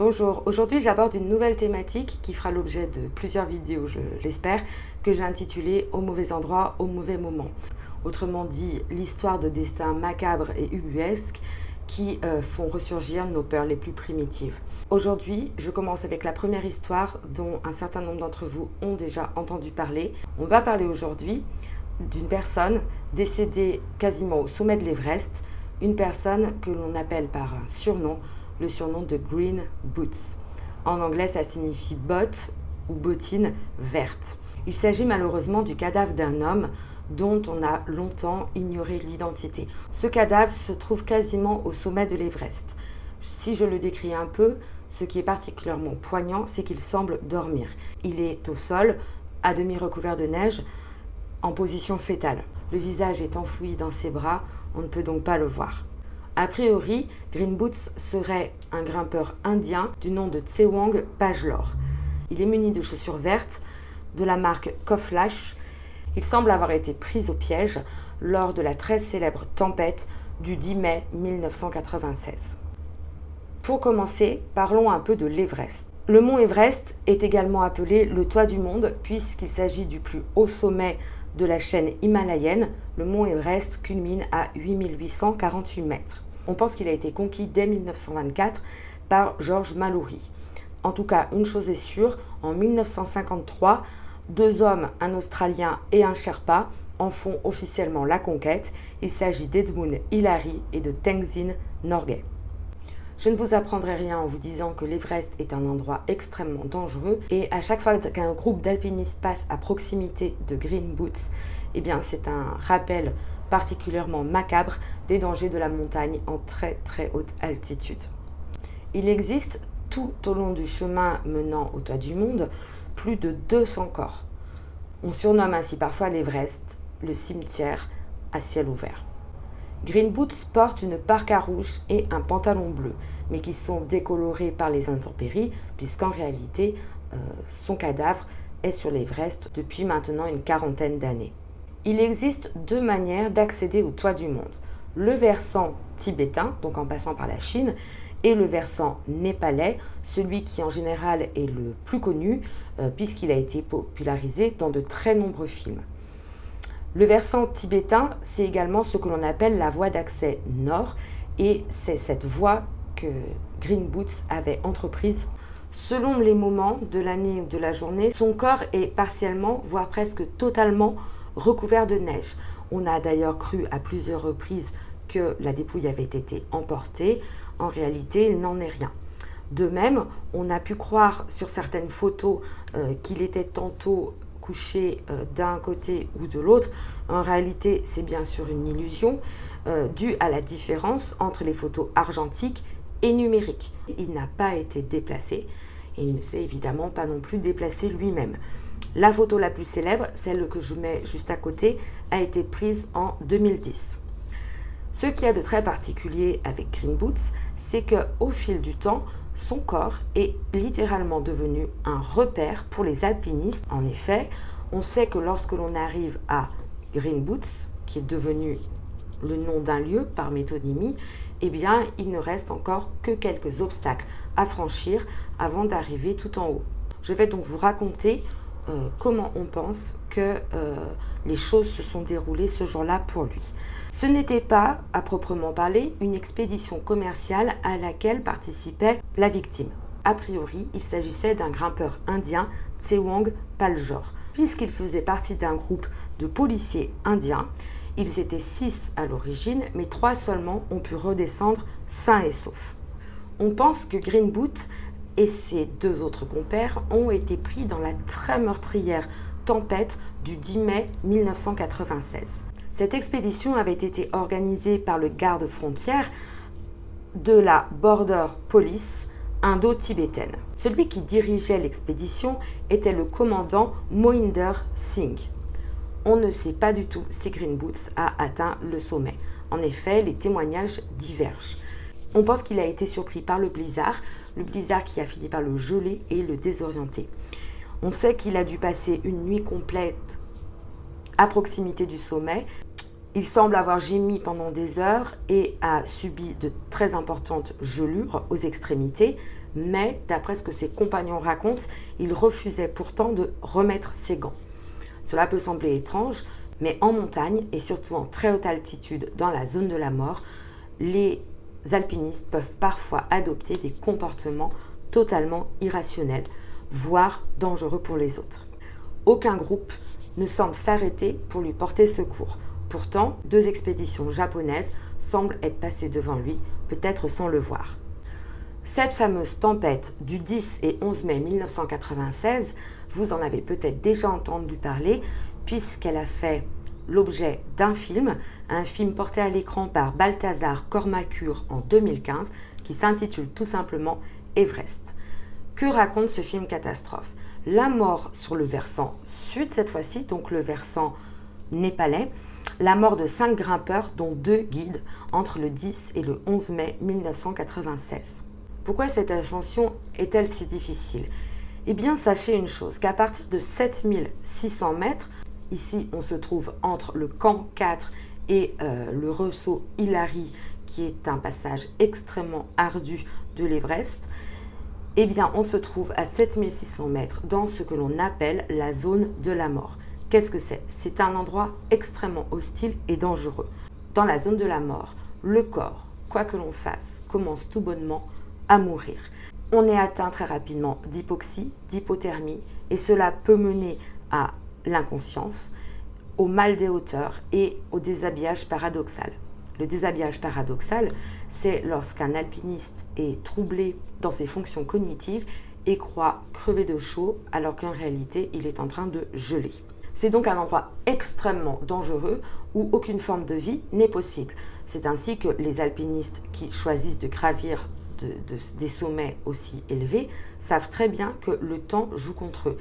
Bonjour, aujourd'hui j'aborde une nouvelle thématique qui fera l'objet de plusieurs vidéos, je l'espère, que j'ai intitulée « Au mauvais endroit, au mauvais moment ». Autrement dit, l'histoire de destins macabres et ubuesques qui font ressurgir nos peurs les plus primitives. Aujourd'hui, je commence avec la première histoire dont un certain nombre d'entre vous ont déjà entendu parler. On va parler aujourd'hui d'une personne décédée quasiment au sommet de l'Everest, une personne que l'on appelle par un surnom, le surnom de Green Boots. En anglais, ça signifie botte ou bottine verte. Il s'agit malheureusement du cadavre d'un homme dont on a longtemps ignoré l'identité. Ce cadavre se trouve quasiment au sommet de l'Everest. Si je le décris un peu, ce qui est particulièrement poignant, c'est qu'il semble dormir. Il est au sol, à demi recouvert de neige, en position fétale. Le visage est enfoui dans ses bras, on ne peut donc pas le voir. A priori, Green Boots serait un grimpeur indien du nom de Tsewang Pajlor. Il est muni de chaussures vertes de la marque Koflash. Il semble avoir été pris au piège lors de la très célèbre tempête du 10 mai 1996. Pour commencer, parlons un peu de l'Everest. Le mont Everest est également appelé le toit du monde puisqu'il s'agit du plus haut sommet de la chaîne himalayenne. Le mont Everest culmine à 8848 mètres. On pense qu'il a été conquis dès 1924 par George Mallory. En tout cas, une chose est sûre, en 1953, deux hommes, un Australien et un Sherpa, en font officiellement la conquête. Il s'agit d'Edmund Hillary et de Tenzin Norgay. Je ne vous apprendrai rien en vous disant que l'Everest est un endroit extrêmement dangereux et à chaque fois qu'un groupe d'alpinistes passe à proximité de Green Boots, eh bien c'est un rappel particulièrement macabre des dangers de la montagne en très très haute altitude. Il existe tout au long du chemin menant au toit du monde plus de 200 corps. On surnomme ainsi parfois l'Everest le cimetière à ciel ouvert. Green Boots porte une parka rouge et un pantalon bleu, mais qui sont décolorés par les intempéries, puisqu'en réalité, son cadavre est sur l'Everest depuis maintenant une quarantaine d'années. Il existe deux manières d'accéder au toit du monde. Le versant tibétain, donc en passant par la Chine, et le versant népalais, celui qui en général est le plus connu, puisqu'il a été popularisé dans de très nombreux films. Le versant tibétain, c'est également ce que l'on appelle la voie d'accès nord et c'est cette voie que Green Boots avait entreprise. Selon les moments de l'année ou de la journée, son corps est partiellement, voire presque totalement recouvert de neige. On a d'ailleurs cru à plusieurs reprises que la dépouille avait été emportée. En réalité, il n'en est rien. De même, on a pu croire sur certaines photos qu'il était tantôt couché d'un côté ou de l'autre. En réalité, c'est bien sûr une illusion due à la différence entre les photos argentiques et numériques. Il n'a pas été déplacé et il ne s'est évidemment pas non plus déplacé lui-même. La photo la plus célèbre, celle que je mets juste à côté, a été prise en 2010. Ce qu'il y a de très particulier avec Green Boots, c'est qu'au fil du temps, son corps est littéralement devenu un repère pour les alpinistes. En effet, on sait que lorsque l'on arrive à Green Boots, qui est devenu le nom d'un lieu par métonymie, eh bien, il ne reste encore que quelques obstacles à franchir avant d'arriver tout en haut. Je vais donc vous raconter comment on pense que les choses se sont déroulées ce jour-là pour lui. Ce n'était pas, à proprement parler, une expédition commerciale à laquelle participait la victime. A priori, il s'agissait d'un grimpeur indien, Tsewang Pajlor, puisqu'il faisait partie d'un groupe de policiers indiens. Ils étaient 6 à l'origine, mais 3 seulement ont pu redescendre sains et saufs. On pense que Green Boots et ses 2 autres compères ont été pris dans la très meurtrière tempête du 10 mai 1996. Cette expédition avait été organisée par le garde-frontière de la Border Police indo-tibétaine. Celui qui dirigeait l'expédition était le commandant Mohinder Singh. On ne sait pas du tout si Green Boots a atteint le sommet. En effet, les témoignages divergent. On pense qu'il a été surpris par le blizzard qui a fini par le geler et le désorienter. On sait qu'il a dû passer une nuit complète à proximité du sommet. Il semble avoir gémi pendant des heures et a subi de très importantes gelures aux extrémités, mais d'après ce que ses compagnons racontent, il refusait pourtant de remettre ses gants. Cela peut sembler étrange, mais en montagne et surtout en très haute altitude dans la zone de la mort, les alpinistes peuvent parfois adopter des comportements totalement irrationnels, voire dangereux pour les autres. Aucun groupe ne semble s'arrêter pour lui porter secours. Pourtant, 2 expéditions japonaises semblent être passées devant lui, peut-être sans le voir. Cette fameuse tempête du 10 et 11 mai 1996, vous en avez peut-être déjà entendu parler, puisqu'elle a fait l'objet d'un film, un film porté à l'écran par Balthazar Kormákur en 2015, qui s'intitule tout simplement Everest. Que raconte ce film catastrophe? La mort sur le versant sud cette fois-ci, donc le versant népalais, la mort de 5 grimpeurs, dont 2 guides, entre le 10 et le 11 mai 1996. Pourquoi cette ascension est-elle si difficile? Eh bien, sachez une chose, qu'à partir de 7600 mètres, ici on se trouve entre le camp 4 et le ressaut Hilary, qui est un passage extrêmement ardu de l'Everest, eh bien, on se trouve à 7600 mètres dans ce que l'on appelle la zone de la mort. Qu'est-ce que c'est? C'est un endroit extrêmement hostile et dangereux. Dans la zone de la mort, le corps, quoi que l'on fasse, commence tout bonnement à mourir. On est atteint très rapidement d'hypoxie, d'hypothermie, et cela peut mener à l'inconscience, au mal des hauteurs et au déshabillage paradoxal. Le déshabillage paradoxal, c'est lorsqu'un alpiniste est troublé dans ses fonctions cognitives et croit crever de chaud alors qu'en réalité, il est en train de geler. C'est donc un endroit extrêmement dangereux où aucune forme de vie n'est possible. C'est ainsi que les alpinistes qui choisissent de gravir des sommets aussi élevés savent très bien que le temps joue contre eux.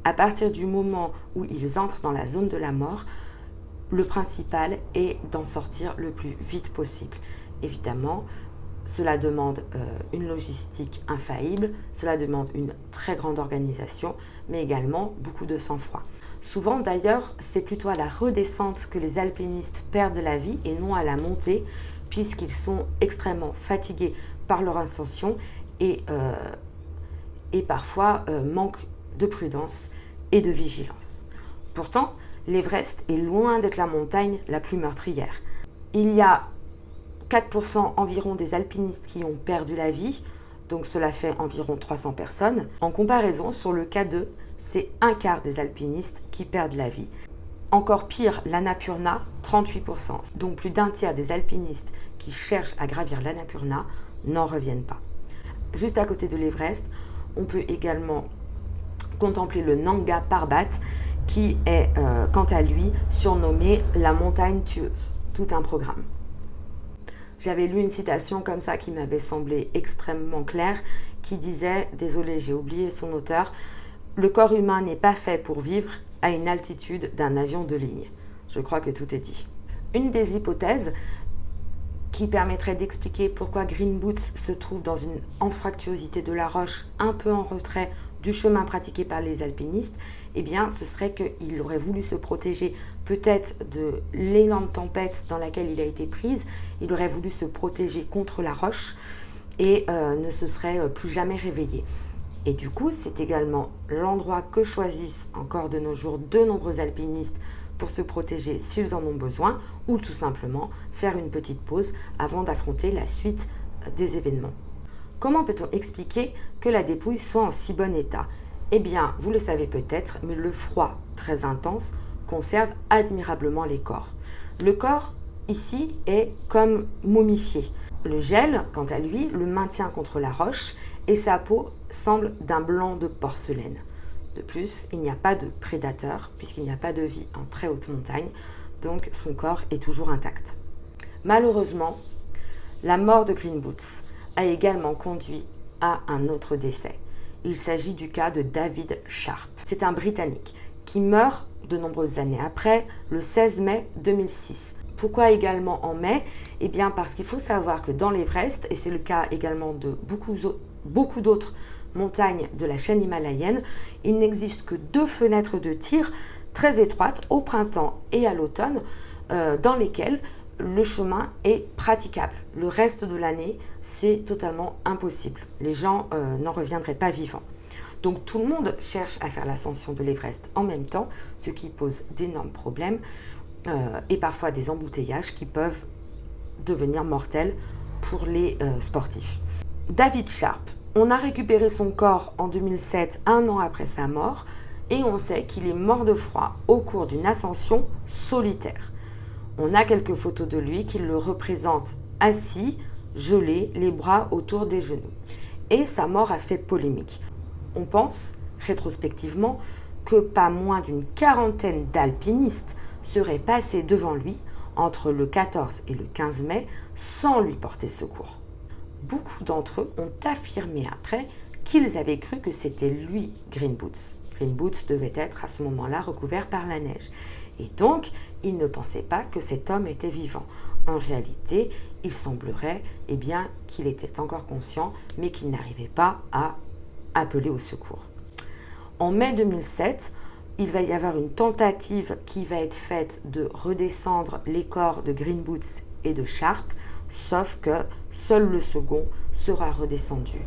À partir du moment où ils entrent dans la zone de la mort, le principal est d'en sortir le plus vite possible. Évidemment, cela demande une logistique infaillible, cela demande une très grande organisation, mais également beaucoup de sang-froid. Souvent d'ailleurs, c'est plutôt à la redescente que les alpinistes perdent la vie et non à la montée, puisqu'ils sont extrêmement fatigués par leur ascension et parfois manquent de prudence et de vigilance. Pourtant, l'Everest est loin d'être la montagne la plus meurtrière. Il y a 4% environ des alpinistes qui ont perdu la vie, donc cela fait environ 300 personnes. En comparaison, sur le K2, c'est un quart des alpinistes qui perdent la vie. Encore pire, l'Annapurna, 38%. Donc plus d'un tiers des alpinistes qui cherchent à gravir l'Annapurna n'en reviennent pas. Juste à côté de l'Everest, on peut également contempler le Nanga Parbat, qui est quant à lui surnommé la montagne tueuse. Tout un programme. J'avais lu une citation comme ça qui m'avait semblé extrêmement claire, qui disait, désolé j'ai oublié son auteur, « Le corps humain n'est pas fait pour vivre à une altitude d'un avion de ligne ». Je crois que tout est dit. Une des hypothèses qui permettrait d'expliquer pourquoi Green Boots se trouve dans une anfractuosité de la roche un peu en retrait du chemin pratiqué par les alpinistes, eh bien, ce serait qu'il aurait voulu se protéger peut-être de l'énorme tempête dans laquelle il a été prise, il aurait voulu se protéger contre la roche et ne se serait plus jamais réveillé. Et du coup, c'est également l'endroit que choisissent encore de nos jours de nombreux alpinistes pour se protéger s'ils en ont besoin, ou tout simplement faire une petite pause avant d'affronter la suite des événements. Comment peut-on expliquer que la dépouille soit en si bon état? Eh bien, vous le savez peut-être, mais le froid très intense conserve admirablement les corps. Le corps, ici, est comme momifié. Le gel, quant à lui, le maintient contre la roche et sa peau semble d'un blanc de porcelaine. De plus, il n'y a pas de prédateur puisqu'il n'y a pas de vie en très haute montagne, donc son corps est toujours intact. Malheureusement, la mort de Green Boots a également conduit à un autre décès. Il s'agit du cas de David Sharp. C'est un Britannique qui meurt de nombreuses années après, le 16 mai 2006. Pourquoi également en mai? Eh bien parce qu'il faut savoir que dans l'Everest, et c'est le cas également de beaucoup d'autres montagnes de la chaîne himalayenne, il n'existe que 2 fenêtres de tir très étroites au printemps et à l'automne, dans lesquelles le chemin est praticable. Le reste de l'année, c'est totalement impossible. Les gens n'en reviendraient pas vivants. Donc tout le monde cherche à faire l'ascension de l'Everest en même temps, ce qui pose d'énormes problèmes et parfois des embouteillages qui peuvent devenir mortels pour les sportifs. David Sharp, on a récupéré son corps en 2007, un an après sa mort, et on sait qu'il est mort de froid au cours d'une ascension solitaire. On a quelques photos de lui qui le représentent assis, gelé, les bras autour des genoux. Et sa mort a fait polémique. On pense, rétrospectivement, que pas moins d'une quarantaine d'alpinistes seraient passés devant lui entre le 14 et le 15 mai sans lui porter secours. Beaucoup d'entre eux ont affirmé après qu'ils avaient cru que c'était lui, Green Boots. Green Boots devait être à ce moment-là recouvert par la neige. Et donc, ils ne pensaient pas que cet homme était vivant. En réalité, il semblerait qu'il était encore conscient, mais qu'il n'arrivait pas à appeler au secours. En mai 2007, il va y avoir une tentative qui va être faite de redescendre les corps de Green Boots et de Sharp, sauf que seul le second sera redescendu.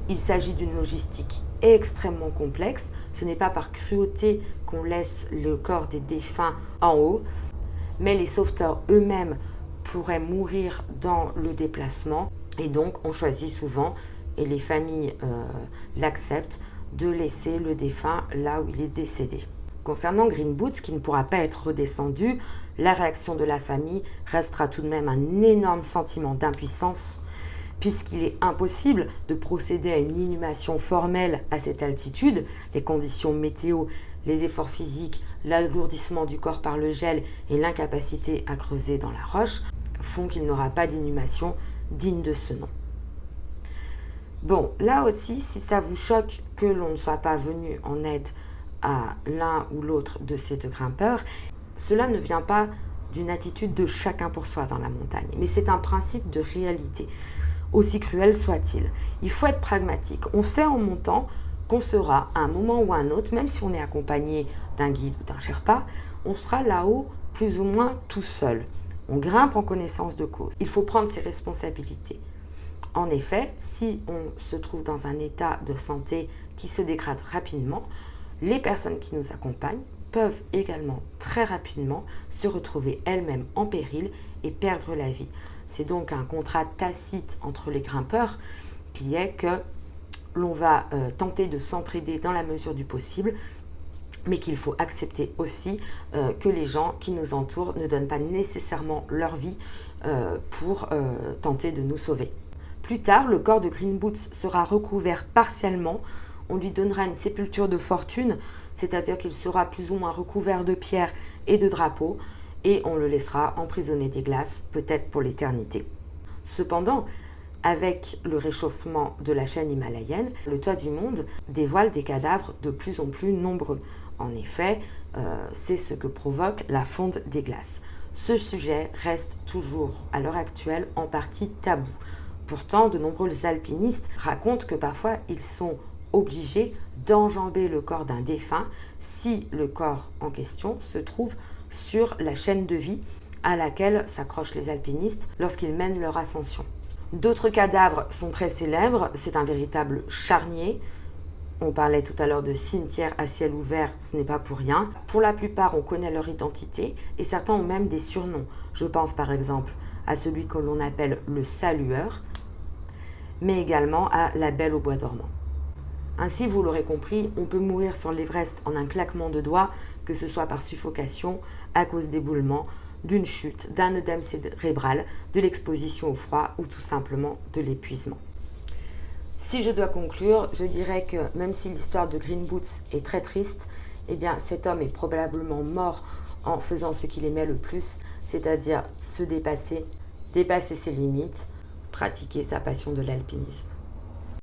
Il s'agit d'une logistique extrêmement complexe. Ce n'est pas par cruauté qu'on laisse le corps des défunts en haut, mais les sauveteurs eux-mêmes pourraient mourir dans le déplacement et donc on choisit souvent, et les familles l'acceptent, de laisser le défunt là où il est décédé. Concernant Green Boots, qui ne pourra pas être redescendu, la réaction de la famille restera tout de même un énorme sentiment d'impuissance, puisqu'il est impossible de procéder à une inhumation formelle à cette altitude. Les conditions météo, les efforts physiques, l'alourdissement du corps par le gel et l'incapacité à creuser dans la roche font qu'il n'aura pas d'inhumation digne de ce nom. Bon, là aussi, si ça vous choque que l'on ne soit pas venu en aide à l'un ou l'autre de ces deux grimpeurs, cela ne vient pas d'une attitude de chacun pour soi dans la montagne, mais c'est un principe de réalité, aussi cruel soit-il. Il faut être pragmatique. On sait en montant qu'on sera, à un moment ou à un autre, même si on est accompagné d'un guide ou d'un Sherpa, on sera là-haut plus ou moins tout seul. On grimpe en connaissance de cause. Il faut prendre ses responsabilités. En effet, si on se trouve dans un état de santé qui se dégrade rapidement, les personnes qui nous accompagnent peuvent également très rapidement se retrouver elles-mêmes en péril et perdre la vie. C'est donc un contrat tacite entre les grimpeurs qui est que l'on va tenter de s'entraider dans la mesure du possible, mais qu'il faut accepter aussi que les gens qui nous entourent ne donnent pas nécessairement leur vie pour tenter de nous sauver. Plus tard, le corps de Green Boots sera recouvert partiellement. On lui donnera une sépulture de fortune, c'est-à-dire qu'il sera plus ou moins recouvert de pierres et de drapeaux, et on le laissera emprisonner des glaces, peut-être pour l'éternité. Cependant, avec le réchauffement de la chaîne himalayenne, le toit du monde dévoile des cadavres de plus en plus nombreux. En effet, c'est ce que provoque la fonte des glaces. Ce sujet reste toujours, à l'heure actuelle, en partie tabou. Pourtant, de nombreux alpinistes racontent que parfois ils sont obligés d'enjamber le corps d'un défunt si le corps en question se trouve sur la chaîne de vie à laquelle s'accrochent les alpinistes lorsqu'ils mènent leur ascension. D'autres cadavres sont très célèbres, c'est un véritable charnier. On parlait tout à l'heure de cimetières à ciel ouvert, ce n'est pas pour rien. Pour la plupart, on connaît leur identité et certains ont même des surnoms. Je pense par exemple à celui que l'on appelle le salueur, mais également à la belle au bois dormant. Ainsi, vous l'aurez compris, on peut mourir sur l'Everest en un claquement de doigts, que ce soit par suffocation, à cause d'éboulements, d'une chute, d'un œdème cérébral, de l'exposition au froid ou tout simplement de l'épuisement. Si je dois conclure, je dirais que même si l'histoire de Green Boots est très triste, cet homme est probablement mort en faisant ce qu'il aimait le plus, c'est-à-dire se dépasser ses limites, pratiquer sa passion de l'alpinisme.